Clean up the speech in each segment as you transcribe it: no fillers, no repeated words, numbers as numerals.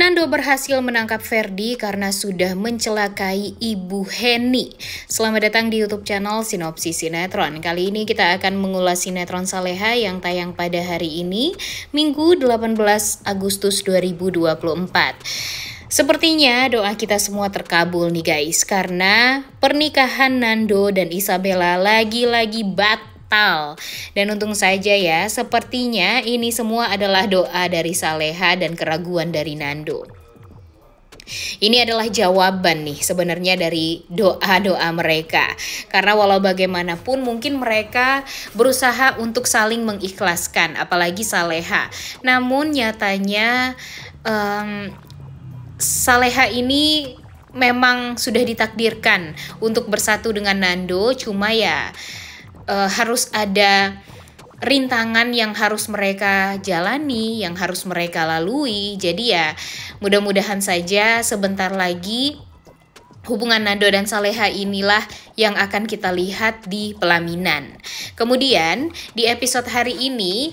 Nando berhasil menangkap Ferdi karena sudah mencelakai Ibu Heni. Selamat datang di YouTube channel Sinopsis Sinetron. Kali ini kita akan mengulas sinetron Saleha yang tayang pada hari ini, Minggu 18 Agustus 2024. Sepertinya doa kita semua terkabul nih guys, karena pernikahan Nando dan Isabella lagi-lagi batal. Dan untung saja ya, sepertinya ini semua adalah doa dari Saleha dan keraguan dari Nando. Ini adalah jawaban nih sebenarnya dari doa-doa mereka. Karena walau bagaimanapun mungkin mereka berusaha untuk saling mengikhlaskan, apalagi Saleha. Namun nyatanya Saleha ini memang sudah ditakdirkan untuk bersatu dengan Nando, cuma ya harus ada rintangan yang harus mereka jalani, yang harus mereka lalui. Jadi ya mudah-mudahan saja sebentar lagi hubungan Nando dan Saleha inilah yang akan kita lihat di pelaminan. Kemudian di episode hari ini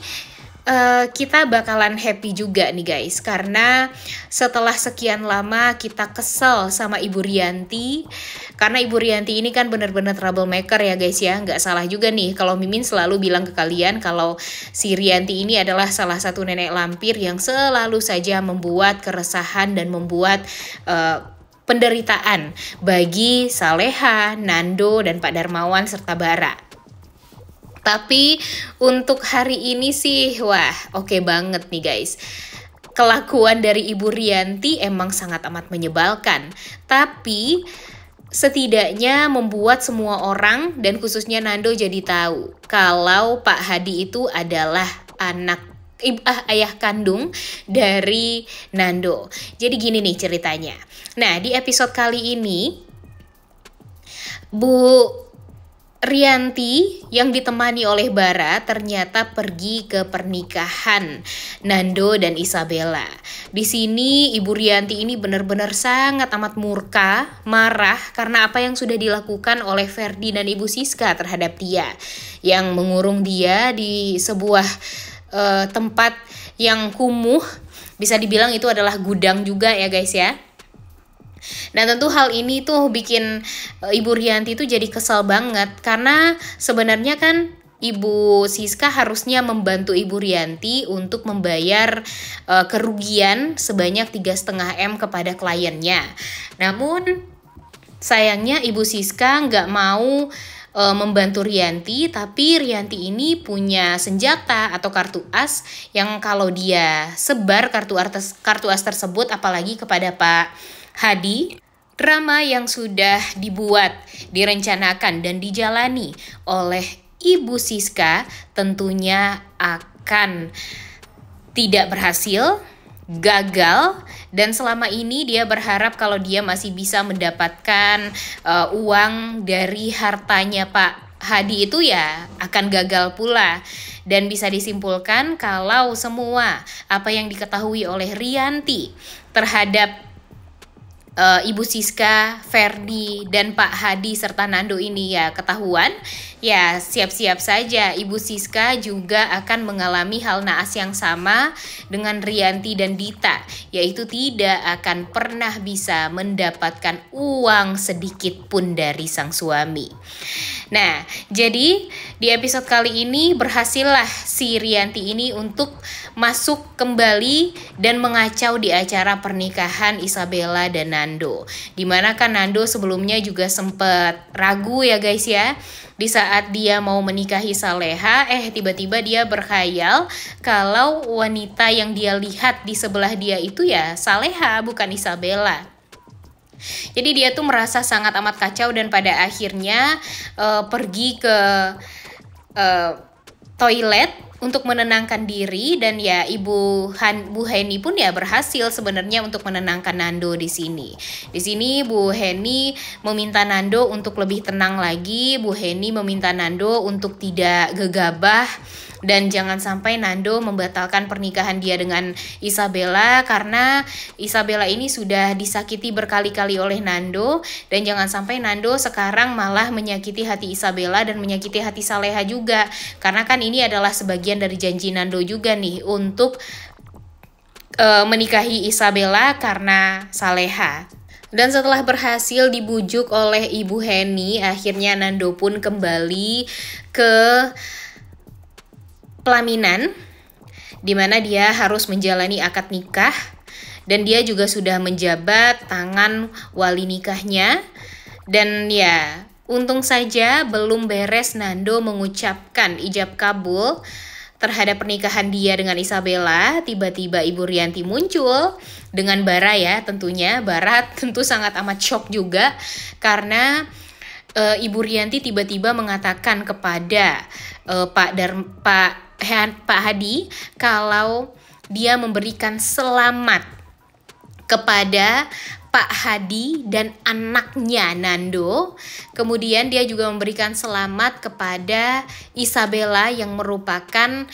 kita bakalan happy juga nih guys, karena setelah sekian lama kita kesel sama Ibu Rianti, karena Ibu Rianti ini kan bener-bener troublemaker ya guys ya. Nggak salah juga nih kalau Mimin selalu bilang ke kalian kalau si Rianti ini adalah salah satu nenek lampir yang selalu saja membuat keresahan dan membuat penderitaan bagi Saleha, Nando, dan Pak Darmawan serta Bara. Tapi untuk hari ini sih, wah oke banget nih guys. Kelakuan dari Ibu Rianti emang sangat amat menyebalkan. Tapi setidaknya membuat semua orang dan khususnya Nando jadi tahu kalau Pak Hadi itu adalah ayah kandung dari Nando. Jadi gini nih ceritanya. Nah di episode kali ini Bu Rianti yang ditemani oleh Bara ternyata pergi ke pernikahan Nando dan Isabella. Di sini Ibu Rianti ini benar-benar sangat amat murka, marah karena apa yang sudah dilakukan oleh Ferdi dan Ibu Siska terhadap dia, yang mengurung dia di sebuah tempat yang kumuh. Bisa dibilang itu adalah gudang juga ya guys ya. Nah tentu hal ini tuh bikin Ibu Rianti tuh jadi kesal banget, karena sebenarnya kan Ibu Siska harusnya membantu Ibu Rianti untuk membayar kerugian sebanyak 3,5 M kepada kliennya. Namun sayangnya Ibu Siska nggak mau membantu Rianti, tapi Rianti ini punya senjata atau kartu as yang kalau dia sebar kartu as tersebut apalagi kepada Pak Hadi, drama yang sudah dibuat, direncanakan dan dijalani oleh Ibu Siska tentunya akan tidak berhasil, gagal, dan selama ini dia berharap kalau dia masih bisa mendapatkan uang dari hartanya Pak Hadi itu ya akan gagal pula. Dan bisa disimpulkan kalau semua apa yang diketahui oleh Rianti terhadap Ibu Siska, Ferdi, dan Pak Hadi serta Nando ini ya ketahuan, ya siap-siap saja Ibu Siska juga akan mengalami hal naas yang sama dengan Rianti dan Dita, yaitu tidak akan pernah bisa mendapatkan uang sedikit pun dari sang suami. Nah, jadi di episode kali ini berhasillah si Rianti ini untuk masuk kembali dan mengacau di acara pernikahan Isabella dan Nando. Dimana kan Nando sebelumnya juga sempat ragu ya guys ya. Di saat dia mau menikahi Saleha, tiba-tiba dia berkhayal kalau wanita yang dia lihat di sebelah dia itu ya Saleha, bukan Isabella. Jadi dia tuh merasa sangat amat kacau dan pada akhirnya pergi ke toilet untuk menenangkan diri, dan ya Bu Heni pun ya berhasil sebenarnya untuk menenangkan Nando di sini. Di sini Bu Heni meminta Nando untuk lebih tenang lagi. Bu Heni meminta Nando untuk tidak gegabah dan jangan sampai Nando membatalkan pernikahan dia dengan Isabella, karena Isabella ini sudah disakiti berkali-kali oleh Nando, dan jangan sampai Nando sekarang malah menyakiti hati Isabella dan menyakiti hati Saleha juga, karena kan ini adalah sebagian dari janji Nando juga nih untuk menikahi Isabella karena Saleha. Dan setelah berhasil dibujuk oleh Ibu Henny, akhirnya Nando pun kembali ke pelaminan, di mana dia harus menjalani akad nikah. Dan dia juga sudah menjabat tangan wali nikahnya. Dan ya, untung saja belum beres Nando mengucapkan ijab kabul terhadap pernikahan dia dengan Isabella, tiba-tiba Ibu Rianti muncul dengan Bara ya tentunya. Bara tentu sangat amat shock juga karena Ibu Rianti tiba-tiba mengatakan kepada Pak Hadi kalau dia memberikan selamat kepada Pak Hadi dan anaknya Nando. Kemudian dia juga memberikan selamat kepada Isabella yang merupakan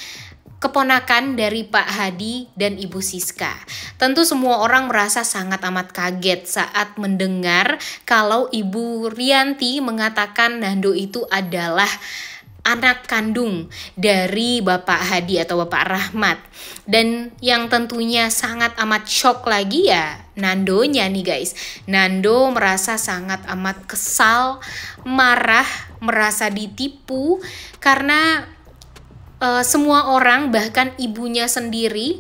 keponakan dari Pak Hadi dan Ibu Siska. Tentu semua orang merasa sangat amat kaget saat mendengar kalau Ibu Rianti mengatakan Nando itu adalah anak kandung dari Bapak Hadi atau Bapak Rahmat. Dan yang tentunya sangat amat shock lagi ya Nandonya nih guys. Nando merasa sangat amat kesal, marah, merasa ditipu karena semua orang bahkan ibunya sendiri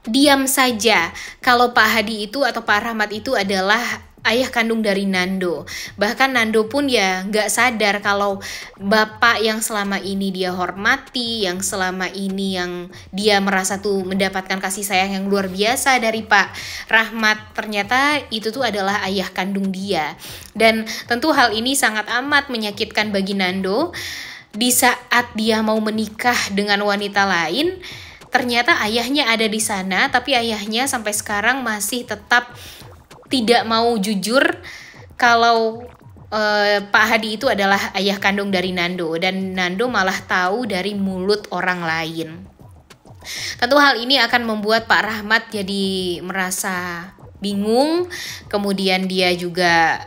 diam saja kalau Pak Hadi itu atau Pak Rahmat itu adalah ayah kandung dari Nando. Bahkan Nando pun ya nggak sadar kalau bapak yang selama ini dia hormati, yang selama ini yang dia merasa tuh mendapatkan kasih sayang yang luar biasa dari Pak Rahmat, ternyata itu tuh adalah ayah kandung dia. Dan tentu hal ini sangat amat menyakitkan bagi Nando. Di saat dia mau menikah dengan wanita lain, ternyata ayahnya ada di sana, tapi ayahnya sampai sekarang masih tetap tidak mau jujur kalau Pak Hadi itu adalah ayah kandung dari Nando, dan Nando malah tahu dari mulut orang lain. Tentu hal ini akan membuat Pak Rahmat jadi merasa bingung, kemudian dia juga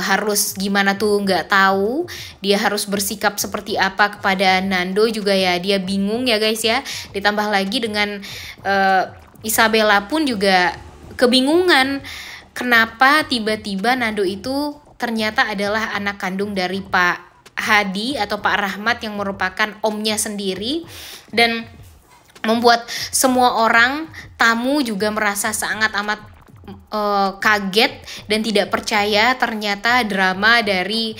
harus gimana tuh nggak tahu, dia harus bersikap seperti apa kepada Nando juga ya, dia bingung ya guys ya. Ditambah lagi dengan Isabella pun juga kebingungan kenapa tiba-tiba Nando itu ternyata adalah anak kandung dari Pak Hadi atau Pak Rahmat yang merupakan omnya sendiri, dan membuat semua orang tamu juga merasa sangat amat kaget dan tidak percaya. Ternyata drama dari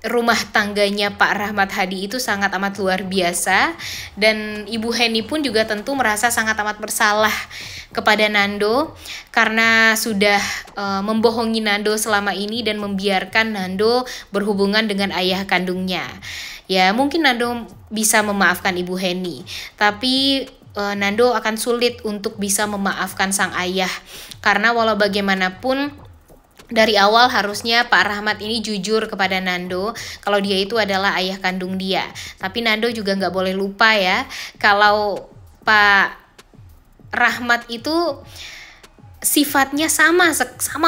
rumah tangganya Pak Rahmat Hadi itu sangat amat luar biasa, dan Ibu Henny pun juga tentu merasa sangat amat bersalah kepada Nando karena sudah membohongi Nando selama ini dan membiarkan Nando berhubungan dengan ayah kandungnya. Ya mungkin Nando bisa memaafkan Ibu Henny, tapi Nando akan sulit untuk bisa memaafkan sang ayah karena walau bagaimanapun dari awal harusnya Pak Rahmat ini jujur kepada Nando kalau dia itu adalah ayah kandung dia. Tapi Nando juga nggak boleh lupa ya kalau Pak Rahmat itu sifatnya sama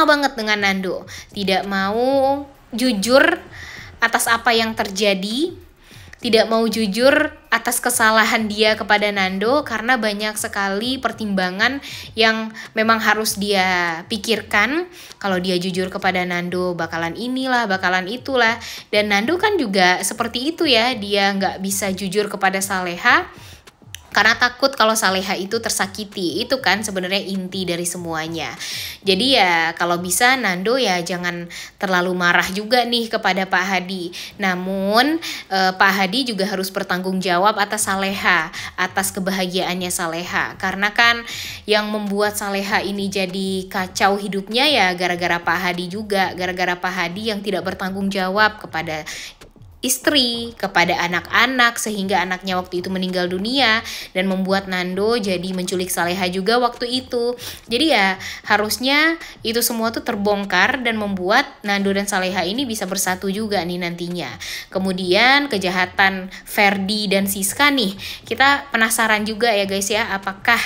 banget dengan Nando. Tidak mau jujur atas apa yang terjadi, tidak mau jujur atas kesalahan dia kepada Nando karena banyak sekali pertimbangan yang memang harus dia pikirkan. Kalau dia jujur kepada Nando bakalan inilah, bakalan itulah. Dan Nando kan juga seperti itu ya, dia nggak bisa jujur kepada Saleha karena takut kalau Saleha itu tersakiti. Itu kan sebenarnya inti dari semuanya. Jadi ya kalau bisa Nando ya jangan terlalu marah juga nih kepada Pak Hadi. Namun Pak Hadi juga harus bertanggung jawab atas Saleha, atas kebahagiaannya Saleha. Karena kan yang membuat Saleha ini jadi kacau hidupnya ya gara-gara Pak Hadi juga. Gara-gara Pak Hadi yang tidak bertanggung jawab kepada istri, kepada anak-anak, sehingga anaknya waktu itu meninggal dunia dan membuat Nando jadi menculik Saleha juga waktu itu. Jadi ya harusnya itu semua tuh terbongkar dan membuat Nando dan Saleha ini bisa bersatu juga nih nantinya. Kemudian kejahatan Ferdi dan Siska nih, kita penasaran juga ya guys ya, apakah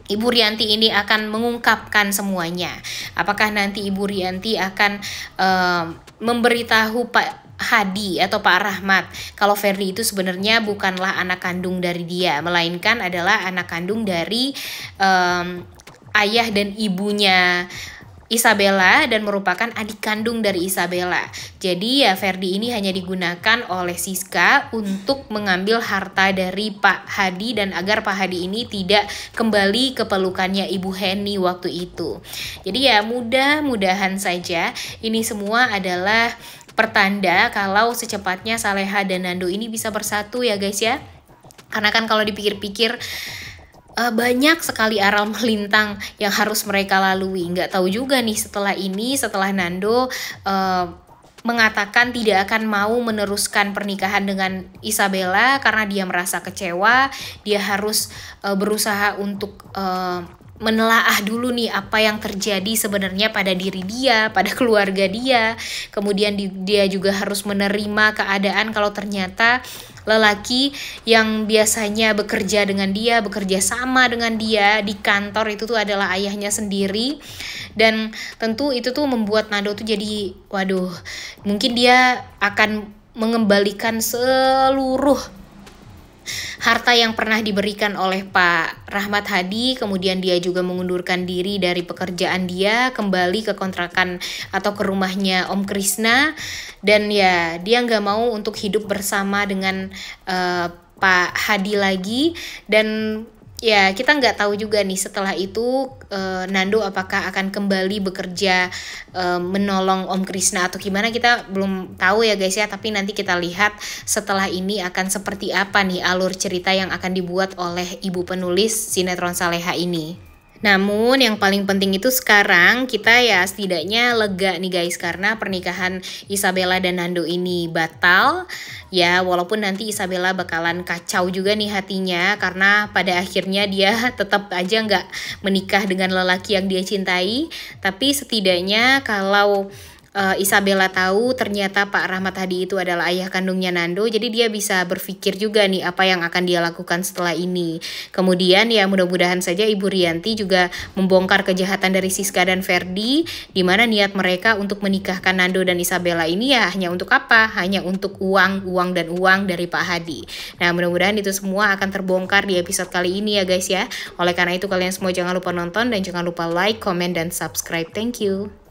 Ibu Rianti ini akan mengungkapkan semuanya? Apakah nanti Ibu Rianti akan memberitahu Pak Hadi atau Pak Rahmat kalau Ferdi itu sebenarnya bukanlah anak kandung dari dia, melainkan adalah anak kandung dari ayah dan ibunya Isabella dan merupakan adik kandung dari Isabella. Jadi ya Ferdi ini hanya digunakan oleh Siska untuk mengambil harta dari Pak Hadi dan agar Pak Hadi ini tidak kembali ke pelukannya Ibu Heni waktu itu. Jadi ya mudah-mudahan saja ini semua adalah pertanda kalau secepatnya Saleha dan Nando ini bisa bersatu ya guys ya. Karena kan kalau dipikir-pikir banyak sekali aral melintang yang harus mereka lalui. Nggak tahu juga nih setelah ini, setelah Nando mengatakan tidak akan mau meneruskan pernikahan dengan Isabella karena dia merasa kecewa, dia harus berusaha untuk menelaah dulu nih apa yang terjadi sebenarnya pada diri dia, pada keluarga dia. Kemudian dia juga harus menerima keadaan kalau ternyata lelaki yang biasanya bekerja dengan dia, bekerja sama dengan dia di kantor itu tuh adalah ayahnya sendiri. Dan tentu itu tuh membuat Nando tuh jadi waduh, mungkin dia akan mengembalikan seluruh harta yang pernah diberikan oleh Pak Rahmat Hadi. Kemudian dia juga mengundurkan diri dari pekerjaan dia, kembali ke kontrakan atau ke rumahnya Om Krishna. Dan ya dia nggak mau untuk hidup bersama dengan Pak Hadi lagi. Dan ya kita nggak tahu juga nih setelah itu Nando apakah akan kembali bekerja menolong Om Krishna atau gimana, kita belum tahu ya guys ya. Tapi nanti kita lihat setelah ini akan seperti apa nih alur cerita yang akan dibuat oleh ibu penulis sinetron Saleha ini. Namun yang paling penting itu sekarang kita ya setidaknya lega nih guys, karena pernikahan Isabella dan Nando ini batal. Ya walaupun nanti Isabella bakalan kacau juga nih hatinya, karena pada akhirnya dia tetap aja nggak menikah dengan lelaki yang dia cintai. Tapi setidaknya kalau Isabella tahu ternyata Pak Rahmat Hadi itu adalah ayah kandungnya Nando, jadi dia bisa berpikir juga nih apa yang akan dia lakukan setelah ini. Kemudian ya mudah-mudahan saja Ibu Rianti juga membongkar kejahatan dari Siska dan Ferdi, di mana niat mereka untuk menikahkan Nando dan Isabella ini ya hanya untuk apa? Hanya untuk uang dan uang dari Pak Hadi. Nah mudah-mudahan itu semua akan terbongkar di episode kali ini ya guys ya. Oleh karena itu kalian semua jangan lupa nonton dan jangan lupa like, comment, dan subscribe. Thank you.